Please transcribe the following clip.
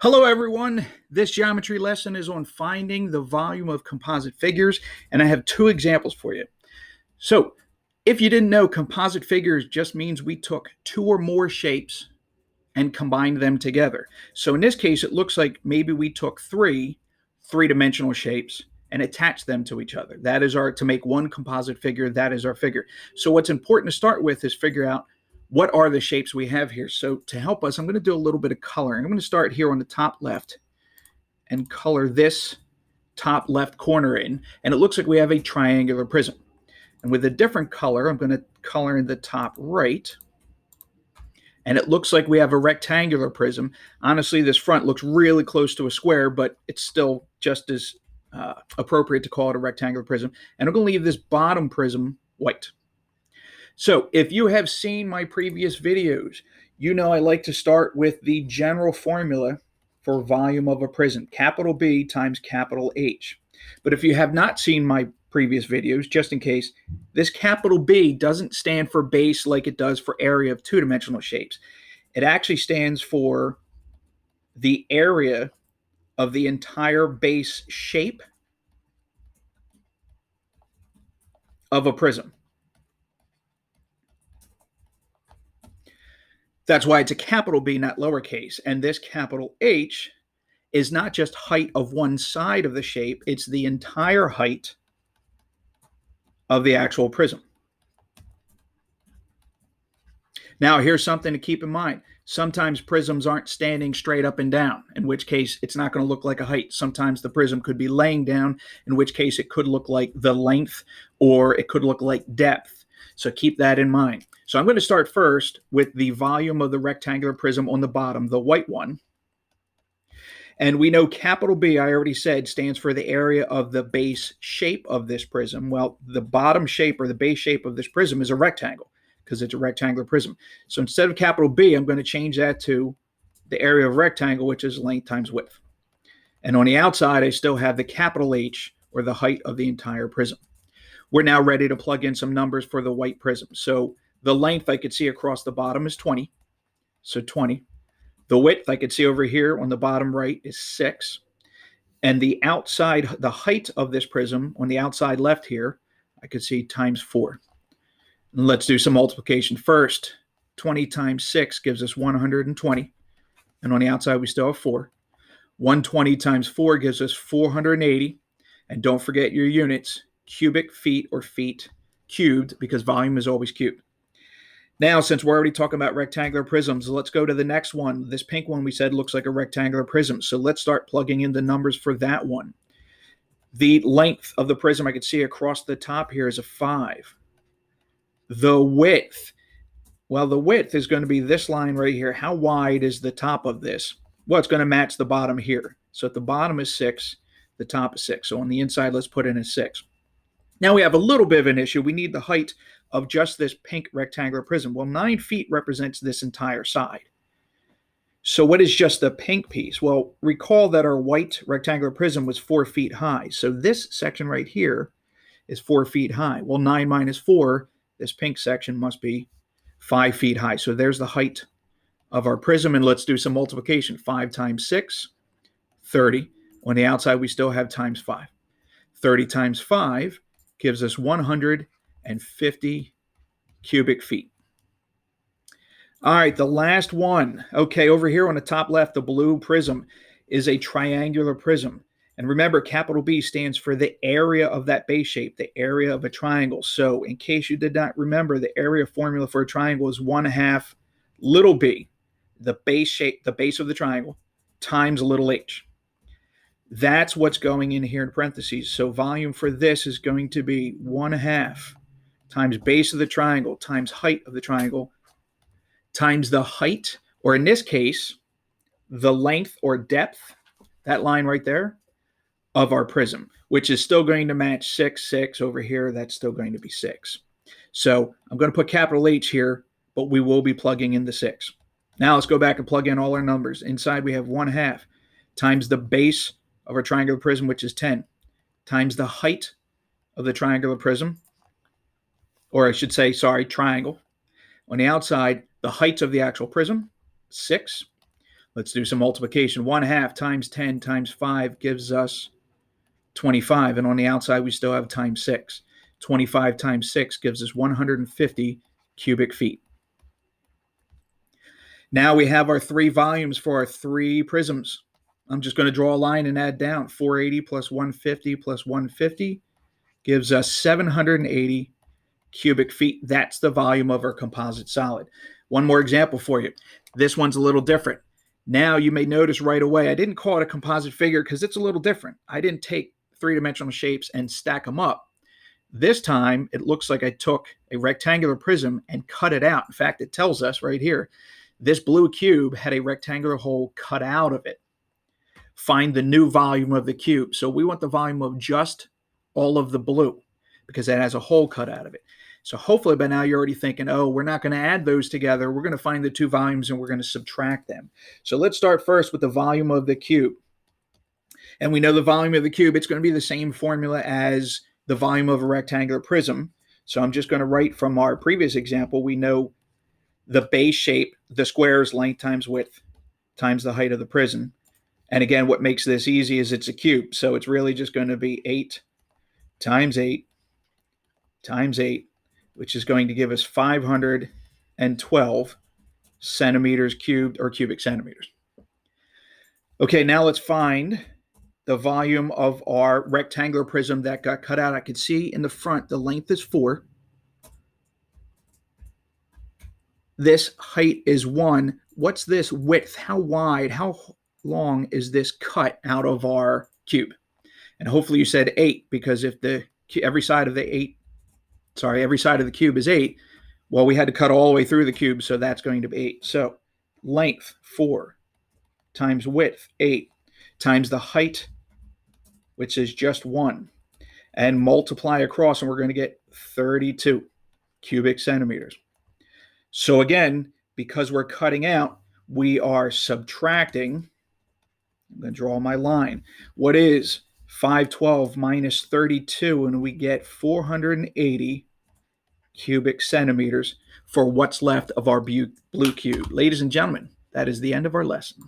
Hello everyone, this geometry lesson is on finding the volume of composite figures, and I have two examples for you. So, if you didn't know, composite figures just means we took two or more shapes and combined them together. So in this case, it looks like maybe we took three-dimensional shapes and attached them to each other. That is to make one composite figure, that is our figure. So what's important to start with is figure out what are the shapes we have here. So to help us, I'm going to do a little bit of coloring. I'm going to start here on the top left and color this top left corner in. And it looks like we have a triangular prism. And with a different color, I'm going to color in the top right. And it looks like we have a rectangular prism. Honestly, this front looks really close to a square, but it's still just as appropriate to call it a rectangular prism. And I'm going to leave this bottom prism white. So if you have seen my previous videos, you know I like to start with the general formula for volume of a prism, capital B times capital H. But if you have not seen my previous videos, just in case, this capital B doesn't stand for base like it does for area of two-dimensional shapes. It actually stands for the area of the entire base shape of a prism. That's why it's a capital B, not lowercase. And this capital H is not just height of one side of the shape, it's the entire height of the actual prism. Now, here's something to keep in mind. Sometimes prisms aren't standing straight up and down, in which case it's not going to look like a height. Sometimes the prism could be laying down, in which case it could look like the length or it could look like depth. So keep that in mind. So I'm going to start first with the volume of the rectangular prism on the bottom, the white one. And we know capital B, I already said, stands for the area of the base shape of this prism. Well, the bottom shape or the base shape of this prism is a rectangle because it's a rectangular prism. So instead of capital B, I'm going to change that to the area of rectangle, which is length times width. And on the outside, I still have the capital H, or the height of the entire prism. We're now ready to plug in some numbers for the white prism. So the length I could see across the bottom is 20. So 20. The width I could see over here on the bottom right is 6. And the outside, the height of this prism on the outside left here, I could see times 4. And let's do some multiplication first. 20 times 6 gives us 120. And on the outside, we still have 4. 120 times 4 gives us 480. And don't forget your units, cubic feet or feet cubed, because volume is always cubed. Now, since we're already talking about rectangular prisms, let's go to the next one. This pink one we said looks like a rectangular prism. So let's start plugging in the numbers for that one. The length of the prism I could see across the top here is a 5. The width, well, the width is going to be this line right here. How wide is the top of this? Well, it's going to match the bottom here. So if the bottom is 6, the top is 6. So on the inside, let's put in a 6. Now we have a little bit of an issue. We need the height of just this pink rectangular prism. Well, 9 feet represents this entire side. So what is just the pink piece? Well, recall that our white rectangular prism was 4 feet high. So this section right here is 4 feet high. Well, 9 minus 4, this pink section must be 5 feet high. So there's the height of our prism. And let's do some multiplication. 5 times 6, 30. On the outside, we still have times 5. 30 times 5 gives us 150 cubic feet. All right, the last one. Okay, over here on the top left, the blue prism is a triangular prism. And remember, capital B stands for the area of that base shape, the area of a triangle. So in case you did not remember, the area formula for a triangle is 1/2 little b, the base shape, the base of the triangle, times little h. That's what's going in here in parentheses. So volume for this is going to be 1/2 times base of the triangle times height of the triangle times the height, or in this case, the length or depth, that line right there, of our prism, which is still going to match 6, 6 over here. That's still going to be 6. So I'm going to put capital H here, but we will be plugging in the 6. Now let's go back and plug in all our numbers. Inside we have 1/2 times the base of our triangular prism, which is 10, times the height of the triangular prism, or I should say, sorry, triangle. On the outside, the height of the actual prism, 6, Let's do some multiplication. 1/2 times 10 times 5 gives us 25. And on the outside, we still have times 6. 25 times 6 gives us 150 cubic feet. Now we have our 3 volumes for our 3 prisms. I'm just going to draw a line and add down. 480 plus 150 plus 150 gives us 780 cubic feet. That's the volume of our composite solid. One more example for you. This one's a little different. Now you may notice right away, I didn't call it a composite figure because it's a little different. I didn't take 3-dimensional shapes and stack them up. This time, it looks like I took a rectangular prism and cut it out. In fact, it tells us right here, this blue cube had a rectangular hole cut out of it. Find the new volume of the cube. So we want the volume of just all of the blue because it has a hole cut out of it. So hopefully by now you're already thinking, oh, we're not going to add those together. We're going to find the 2 volumes and we're going to subtract them. So let's start first with the volume of the cube. And we know the volume of the cube, it's going to be the same formula as the volume of a rectangular prism. So I'm just going to write from our previous example, we know the base shape, the square is length times width times the height of the prism. And again, what makes this easy is it's a cube. So it's really just going to be 8 times 8 times 8, which is going to give us 512 centimeters cubed or cubic centimeters. Okay, now let's find the volume of our rectangular prism that got cut out. I can see in the front, the length is 4. This height is 1. What's this width? How wide, how long is this cut out of our cube? And hopefully you said 8, because if every side of the cube is 8, well, we had to cut all the way through the cube, so that's going to be 8. So length 4 times width 8 times the height, which is just 1, and multiply across, and we're going to get 32 cubic centimeters. So again, because we're cutting out, we are subtracting. I'm going to draw my line. What is 512 minus 32? And we get 480 cubic centimeters for what's left of our blue cube. Ladies and gentlemen, that is the end of our lesson.